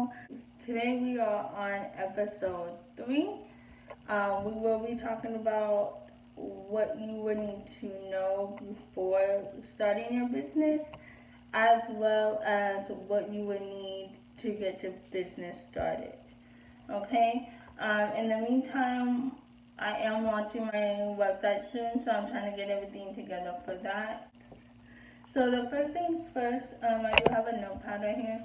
channel. Today we are on episode 3. We will be talking about what you would need to know before starting your business, as well as what you would need to get your business started. Okay? In the meantime, I am launching my website soon, so I'm trying to get everything together for that. So the first things first, I do have a notepad right here.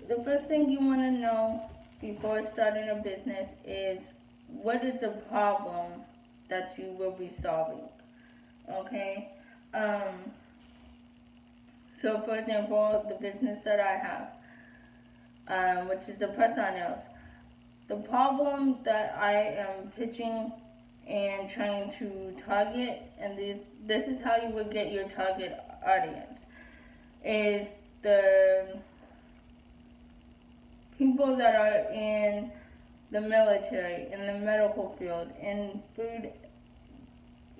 The first thing you want to know before starting a business is what is the problem that you will be solving. Okay? So for example, the business that I have, which is the press-on nails, the problem that I am pitching and trying to target, and this is how you would get your target audience, is the people that are in the military, in the medical field, in food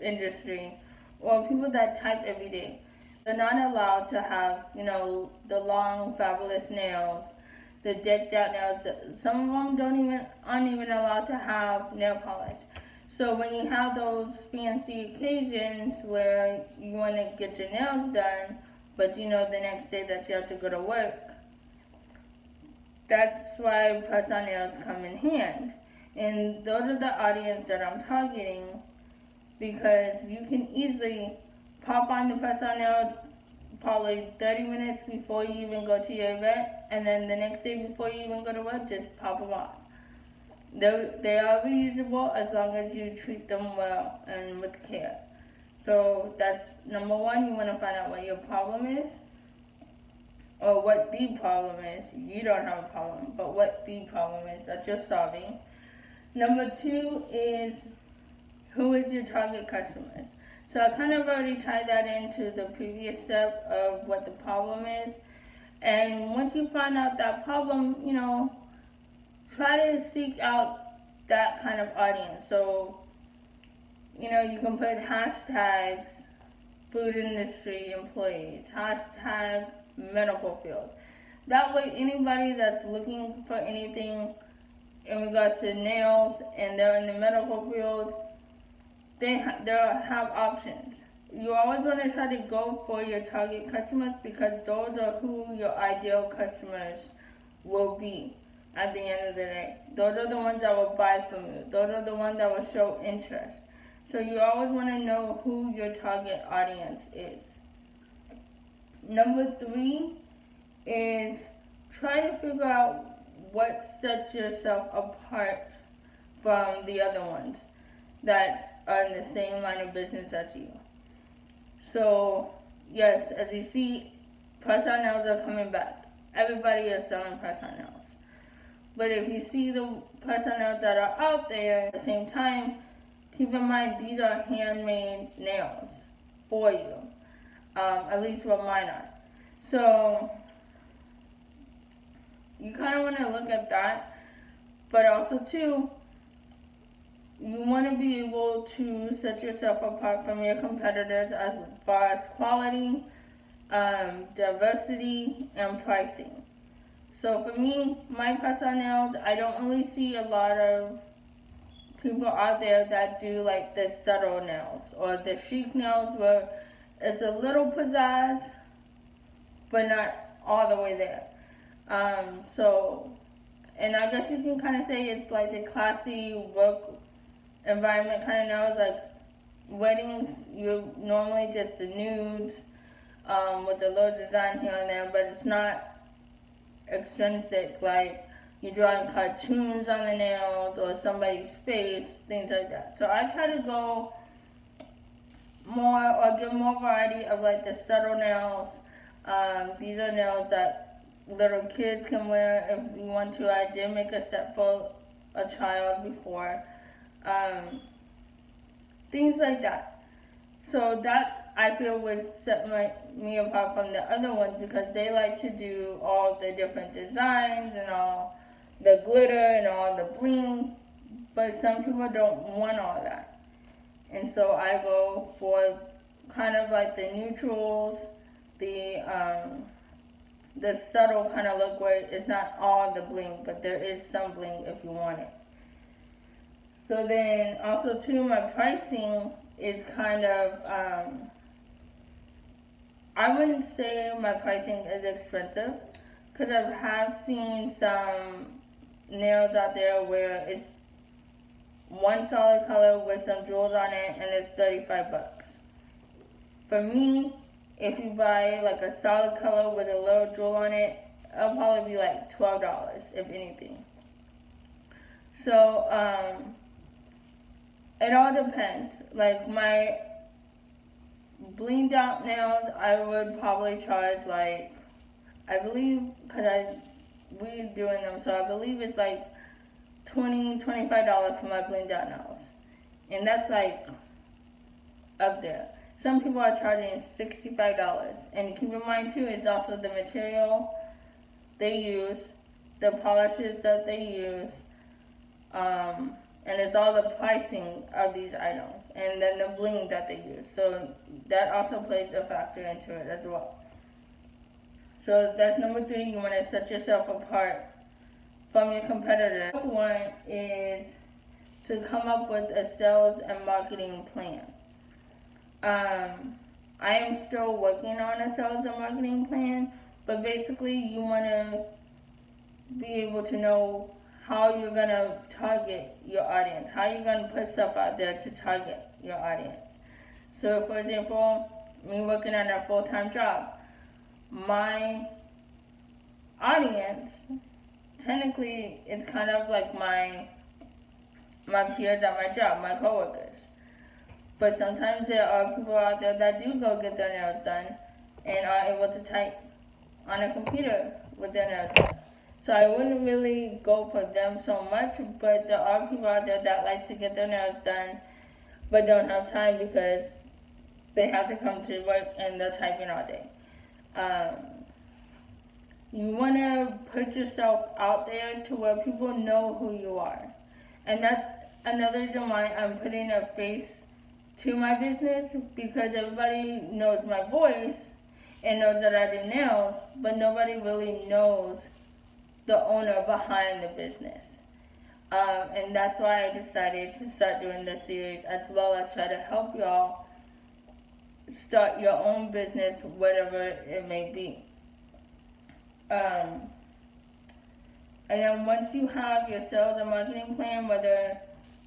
industry, or people that type every day. They're not allowed to have, the long, fabulous nails, the decked out nails. Some of them aren't even allowed to have nail polish. So when you have those fancy occasions where you want to get your nails done, but the next day that you have to go to work, that's why press-on nails come in hand. And those are the audience that I'm targeting, because you can easily pop on the press-on nails probably 30 minutes before you even go to your event, and then the next day before you even go to work, just pop them off. They are reusable as long as you treat them well and with care. So that's number one. You want to find out what your problem is, or what the problem is. You don't have a problem, but what the problem is that you're solving. Number two is, who is your target customers? So I kind of already tied that into the previous step of what the problem is. And once you find out that problem, try to seek out that kind of audience. So, you can put hashtags food industry employees, hashtag medical field. That way anybody that's looking for anything in regards to nails and they're in the medical field, they'll have options. You always want to try to go for your target customers, because those are who your ideal customers will be at the end of the day. Those are the ones that will buy from you. Those are the ones that will show interest. So you always want to know who your target audience is. Number 3 is try to figure out what sets yourself apart from the other ones that are in the same line of business as you. So, yes, as you see, press-on nails are coming back. Everybody is selling press-on nails. But if you see the press-on nails that are out there at the same time, keep in mind these are handmade nails for you. At least what mine are. So, you kind of want to look at that. But also, too, you want to be able to set yourself apart from your competitors as far as quality, diversity, and pricing. So for me, my press-on nails, I don't really see a lot of people out there that do like the subtle nails or the chic nails, where it's a little pizzazz, but not all the way there. And I guess you can kind of say it's like the classy work environment kind of nails. Like weddings, you normally just the nudes with a little design here and there, but it's not extrinsic, like you're drawing cartoons on the nails or somebody's face, things like that. So I try to go more, or give more variety of like the subtle nails. These are nails that little kids can wear if you want to. I did make a set for a child before. Things like that. So that I feel would set me apart from the other ones, because they like to do all the different designs and all the glitter and all the bling, but some people don't want all that. And so I go for kind of like the neutrals, the the subtle kind of look where it's not all the bling, but there is some bling if you want it. So then also too, my pricing is kind of, I wouldn't say my pricing is expensive, because I have seen some nails out there where it's one solid color with some jewels on it and it's $35. For me, if you buy like a solid color with a little jewel on it, it'll probably be like $12 if anything. So it all depends. Like my blinged out nails, I would probably charge like, I believe, because we doing them, so I believe it's like $25 for my blinged out nails. And that's like up there. Some people are charging $65. And keep in mind too, it's also the material they use, the polishes that they use, and it's all the pricing of these items, and then the bling that they use. So that also plays a factor into it as well. So that's number 3. You want to set yourself apart from your competitor. The fourth one is to come up with a sales and marketing plan. I am still working on a sales and marketing plan, but basically you want to be able to know how you're going to target your audience, how you're going to put stuff out there to target your audience. So for example, me working on a full-time job, my audience, technically it's kind of like my peers at my job, my coworkers. But sometimes there are people out there that do go get their nails done and are able to type on a computer with their nails done. So I wouldn't really go for them so much, but there are people out there that like to get their nails done but don't have time because they have to come to work and they're typing all day. You want to put yourself out there to where people know who you are. And that's another reason why I'm putting a face to my business, because everybody knows my voice and knows that I do nails, but nobody really knows the owner behind the business. And that's why I decided to start doing this series, as well as try to help y'all start your own business, whatever it may be. And then once you have your sales and marketing plan, whether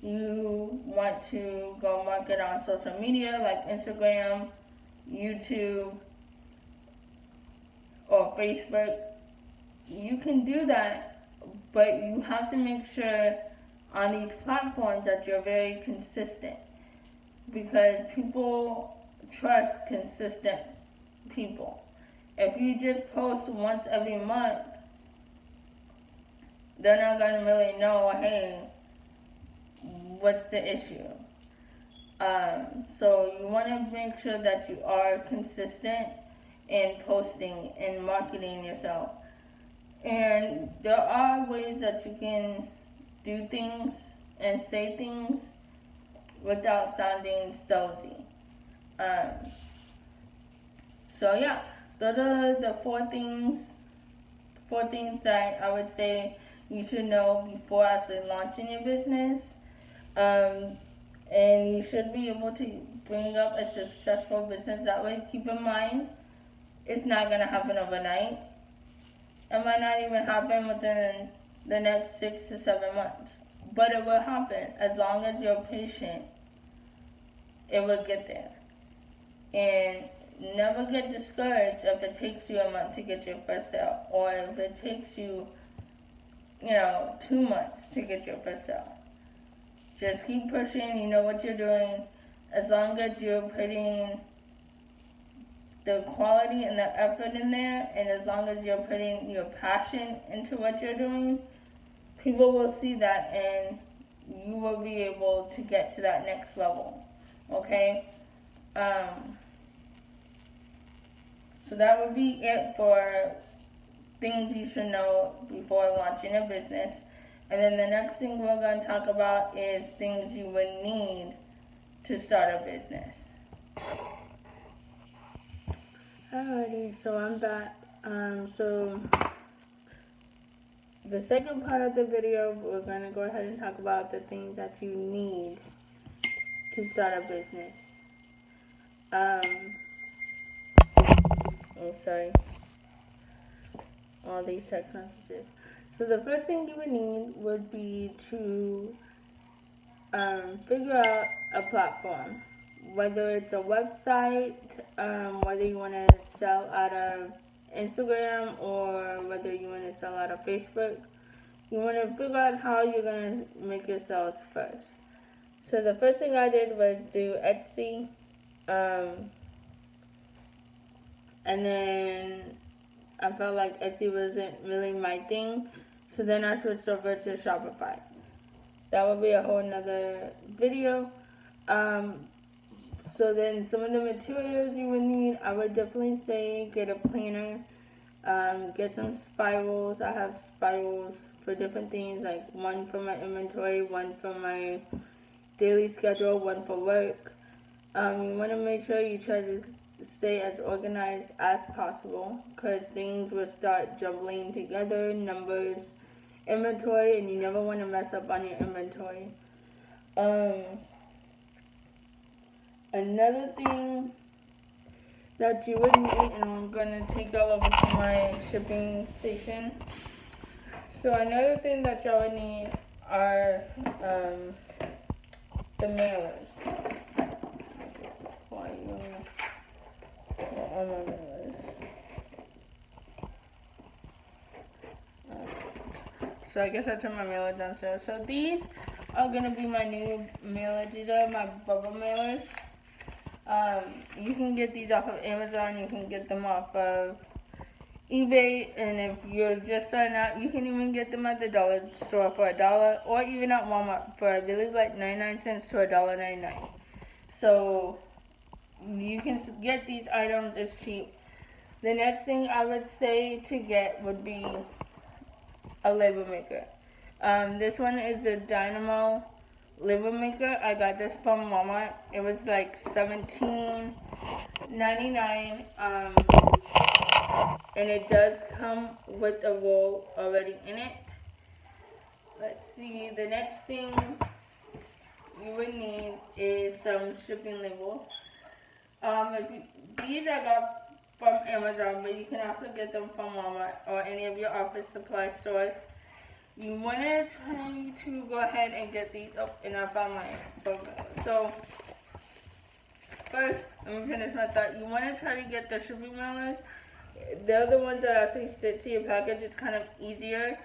you want to go market on social media like Instagram, YouTube, or Facebook, you can do that, but you have to make sure on these platforms that you're very consistent, because people trust consistent people. If you just post once every month, they're not going to really know, hey, what's the issue? So you want to make sure that you are consistent in posting and marketing yourself. And there are ways that you can do things and say things without sounding salesy. So yeah, those are the four things that I would say you should know before actually launching your business. And you should be able to bring up a successful business that way. Keep in mind, it's not going to happen overnight. It might not even happen within the next 6 to 7 months. But it will happen. As long as you're patient, it will get there. And never get discouraged if it takes you a month to get your first sale, or if it takes you, 2 months to get your first sale. Just keep pushing, you know what you're doing. As long as you're putting the quality and the effort in there, and as long as you're putting your passion into what you're doing, people will see that and you will be able to get to that next level. Okay? So that would be it for things you should know before launching a business. And then the next thing we're going to talk about is things you would need to start a business. Alrighty, so I'm back. So the second part of the video, we're gonna go ahead and talk about the things that you need to start a business. Sorry, all these text messages. So the first thing you would need would be to figure out a platform, whether it's a website, whether you want to sell out of Instagram or whether you want to sell out of Facebook. You want to figure out how you're going to make your sales first. So the first thing I did was do Etsy, and then I felt like Etsy wasn't really my thing, so then I switched over to Shopify. That would be a whole nother video. So then some of the materials you would need, I would definitely say get a planner, get some spirals. I have spirals for different things, like one for my inventory, one for my daily schedule, one for work. You want to make sure you try to stay as organized as possible, because things will start jumbling together, numbers, inventory, and you never want to mess up on your inventory. Another thing that you would need, and I'm going to take y'all over to my shipping station. So another thing that y'all would need are the mailers. All my mailers. So I guess I turned my mailer downstairs. So these are going to be my new mailers. These are my bubble mailers. You can get these off of Amazon. You can get them off of eBay. And if you're just starting out, you can even get them at the dollar store for $1, or even at Walmart for, I believe, like 99 cents to $1.99. So you can get these items. It's cheap. The next thing I would say to get would be a label maker. This one is a Dynamo label maker. I got this from Walmart. It was like $17.99. And it does come with a roll already in it. Let's see. The next thing you would need is some shipping labels. These I got from Amazon, but you can also get them from Walmart or any of your office supply stores. You want to try to go ahead and get these up, and I found my program. So first, let me finish my thought. You want to try to get the shipping mailers. They're the ones that actually stick to your package. It's kind of easier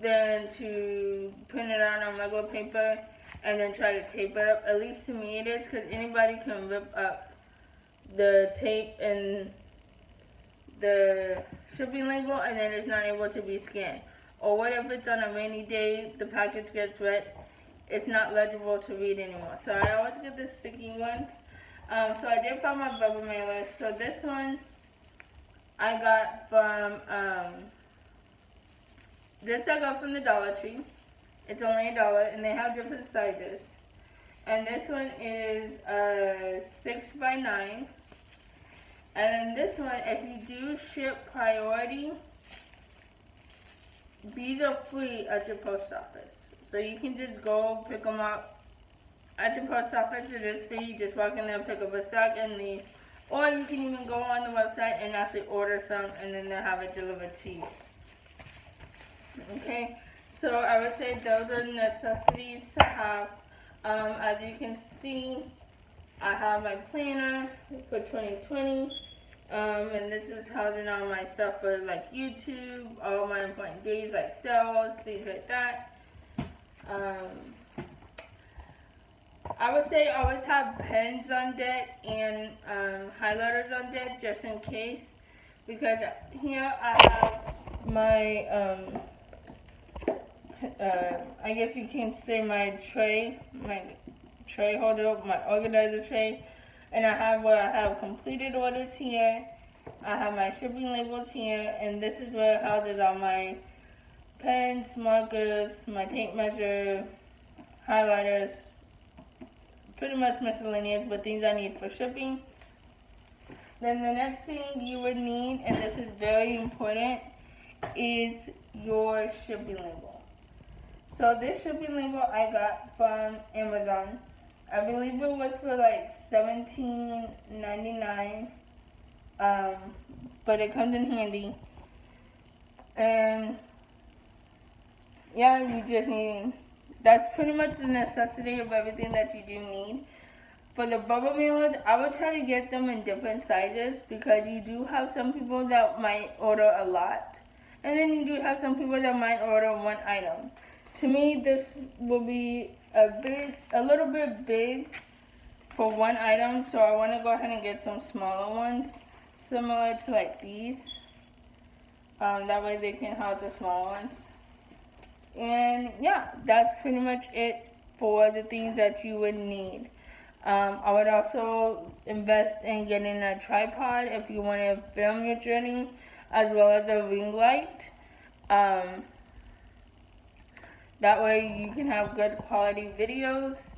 than to print it out on regular paper and then try to tape it up. At least to me it is, because anybody can rip up the tape and the shipping label and then it's not able to be scanned. Or what if it's on a rainy day, the package gets wet, it's not legible to read anymore. So I always get the sticky ones. So I did find my bubble mailer. So this one I got from the Dollar Tree. It's only $1, and they have different sizes. And this one is 6x9. And then this one, if you do ship priority, these are free at your post office. So you can just go pick them up at the post office. It is free. You just walk in there, pick up a sack, and leave. Or you can even go on the website and actually order some, and then they'll have it delivered to you. Okay, so I would say those are necessities to have. As you can see, I have my planner for 2020, and this is housing all my stuff for like YouTube, all my important days like sales, things like that. I would say always have pens on deck and highlighters on deck just in case, because here I have my I guess you can say my tray holder, my organizer tray, and I have completed orders here. I have my shipping labels here, and this is where it houses all my pens, markers, my tape measure, highlighters, pretty much miscellaneous, but things I need for shipping. Then the next thing you would need, and this is very important, is your shipping label. So this shipping label I got from Amazon. I believe it was for like $17.99, but it comes in handy. And yeah, you just need, that's pretty much the necessity of everything that you do need. For the bubble mailers, I would try to get them in different sizes, because you do have some people that might order a lot, and then you do have some people that might order one item. To me, this will be a little bit big for one item, so I want to go ahead and get some smaller ones, similar to like these. That way they can house the small ones. And yeah, that's pretty much it for the things that you would need. I would also invest in getting a tripod if you want to film your journey, as well as a ring light. That way you can have good quality videos.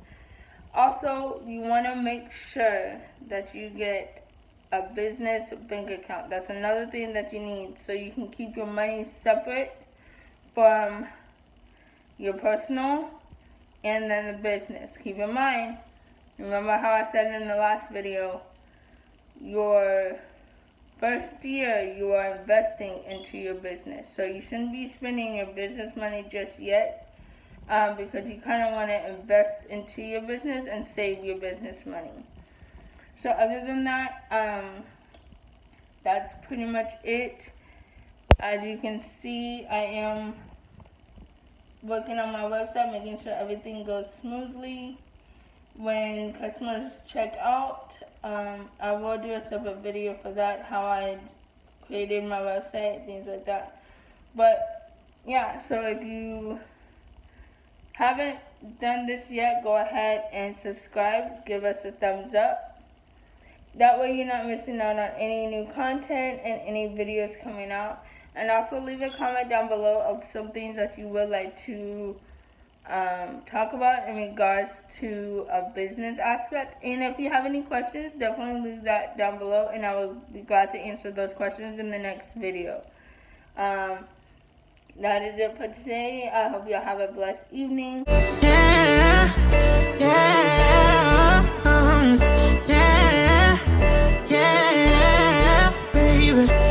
Also, you want to make sure that you get a business bank account. That's another thing that you need, so you can keep your money separate from your personal and then the business. Keep in mind, remember how I said in the last video, your first year you are investing into your business. So you shouldn't be spending your business money just yet, because you kind of want to invest into your business and save your business money. So other than that, that's pretty much it. As you can see, I am working on my website, making sure everything goes smoothly. When customers check out, I will do a separate video for that, how I created my website, things like that. But yeah, so if you haven't done this yet, go ahead and subscribe, give us a thumbs up. That way you're not missing out on any new content and any videos coming out. And also leave a comment down below of some things that you would like to talk about in regards to a business aspect. And if you have any questions, definitely leave that down below, and I will be glad to answer those questions in the next video. That is it for today. I hope y'all have a blessed evening. Yeah, yeah, yeah, baby.